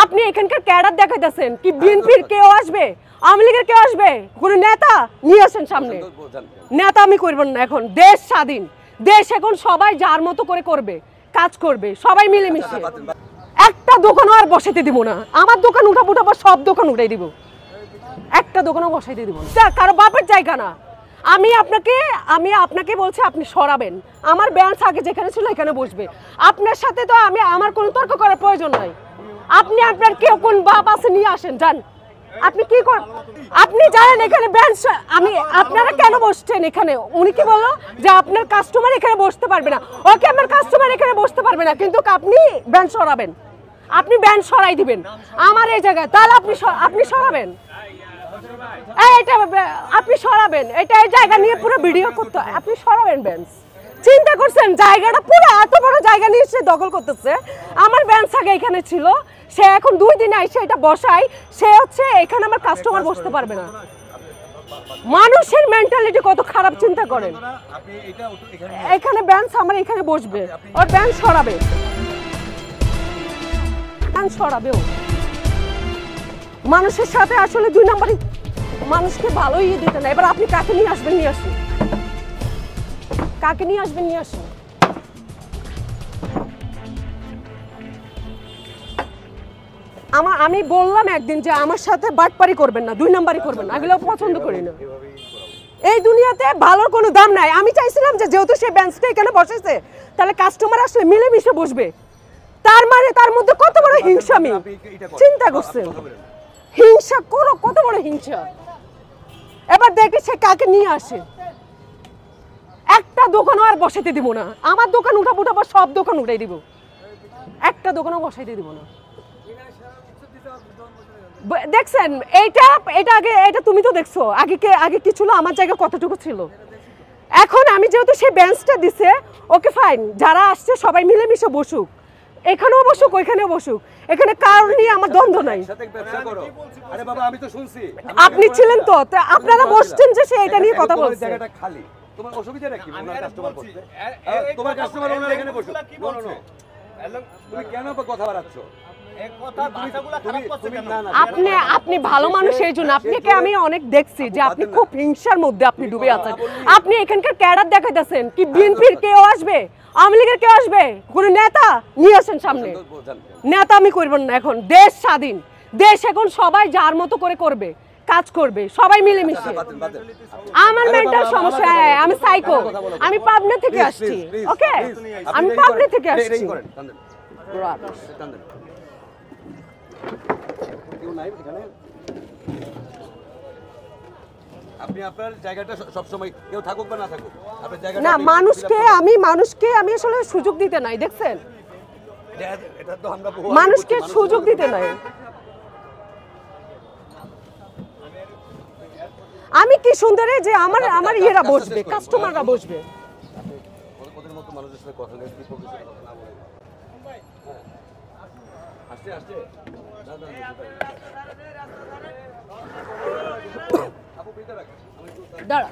আপনি এখানকার ক্যাডার দেখাইতেছেন কি বিএনপির কেউ আসবে, আওয়ামী লীগের কেউ আসবে, কোনো নেতা নিয়ে আসেন সামনে। নেতা আমি করবেন না, এখন দেশ স্বাধীন, দেশ এখন সবাই যার মতো করে করবে, কাজ করবে সবাই মিলেমিশে। একটা দোকানও আর বসাইতে দিব না, আমার দোকান উঠাবো সব দোকান উঠাই দিব, একটা দোকানও বসাইতে দিব না, কারো বাপের জায়গা না। আমি আপনাকে বলছি আপনি সরাবেন, আমার ব্যান্স আগে যেখানে ছিল এখানে বসবে। আপনার সাথে তো আমার কোনো তর্ক করার প্রয়োজন নাই। আপনি আপনার কেউ কোন বাপ আছে নিয়ে আসেন, যান। আপনি কি করেন, আপনি জানেন এখানে ব্যান্স আপনারা কেন বসছেন এখানে? উনি কি বললো যে আপনার কাস্টমার এখানে বসতে পারবে না। ওকে, আমার কাস্টমার এখানে বসতে পারবে না, কিন্তু আপনি ব্যান্স সরাবেন, আপনি ব্যান্স সরাই দিবেন আমার এই জায়গায়, তাহলে আপনি সরাবেন, এটা আপনি সরাবেন, এটা এই জায়গা নিয়ে পুরো ভিডিও করতে, আপনি সরাবেন বেঞ্চ। চিন্তা করছেন জায়গাটা পুরো এত বড় জায়গা নিয়ে সে দখল করতেছে। আমার বেঞ্চ আগে এখানে ছিল, সে এখন 2 দিন আইসে এটা বসাই, সে হচ্ছে এখানে আমার কাস্টমার বসতে পারবে না। মানুষের মেন্টালিটি কত খারাপ, চিন্তা করেন। এখানে বেঞ্চ আমার এখানে বসবে, ওর বেঞ্চ সরাবে, বেঞ্চ সরাবেও। মানুষের সাথে আসলে 2 নম্বরই, মানুষকে ভালোই দিতে না। এবার আপনি কাকে নিয়ে আসবেন, নিয়ে আসুন, কাকে নিয়ে আসবেন, নিয়ে আসুন। আমি বললাম একদিন যে আমার সাথে বাটপারি করবেন না, 2 নম্বরই করবেন না, এগুলো পছন্দ করি না। এই দুনিয়াতে ভালোর কোনো দাম নাই। আমি চাইছিলাম যে যেহেতু সে বেঞ্চটা এখানে বসেছে, তাহলে কাস্টমার আসলে মিলেমিশে বসবে। তার মানে তার মধ্যে কত বড় হিংসা, আমি চিন্তা করছেন, হিংসা করো, কত বড় হিংসা। এবার দেখি সে কাকে নিয়ে আসে। একটা দোকানও আর বসাইতে দিব না, আমার দোকান উঠাবো সব দোকান উঠাই দিব, একটা দোকানও বসাইতে দিব না। দেখছেন এটা তুমি তো দেখছো আগে কি ছিল, আমার জায়গা কতটুকু ছিল। এখন আমি যেহেতু সেই বেঞ্চটা দিছে, ওকে ফাইন, যারা আসছে সবাই মিলেমিশে বসুক, এখানেও বসুক ওইখানেও বসুক, এখানে কারণ নিয়ে আমার দ্বন্দ্ব নাই। আপনি ছিলেন তো, আপনারা বসছেন যে সে এটা নিয়ে কথা বলছে। তোমার অসুবিধা নাকি ওনার কাস্টমার বসতে? তোমার কাস্টমার ওনার এখানে বসুক। তুমি কেন কথা বাড়াচ্ছ? আপনি ভালো মানুষ, এই জন্য আপনাকে আমি অনেক দেখছি যে আপনি খুব হিংসার মধ্যে আপনি ডুবে আছেন। আপনি এখানকার ক্যাডার দেখাইতেছেন কি বিএনপির কেউ আসবে, আওয়ামী লীগের কেউ আসবে, কোনো নেতা নিয়ে আসেন সামনে। নেতা আমি করবেন না, এখন দেশ স্বাধীন, দেশ এখন সবাই যার মতো করে করবে, কাজ করবে সবাই মিলেমিশে। আমার মেন্টাল সমস্যা, আমি সাইকো, আমি পাবনা থেকে আসছি, ওকে, আমি পাবনা থেকে আসছি। আপনি আপনার জায়গাটা সব সময় কেউ থাকুক বা না থাকুক, আপনার জায়গাটা না, মানুষকে আমি আসলে সুযোগ দিতে নাই, দেখছেন, এটা তো আমরা মানুষকে সুযোগ দিতে নাই। আমি কি সুন্দর যে আমার ইয়েরা বসবে, কাস্টমাররা বসবে। ওদের মতো মানুষের সাথে কথা বলে কি কথা না বলে আসছে আপু পিটা রাখ, দাঁড়া।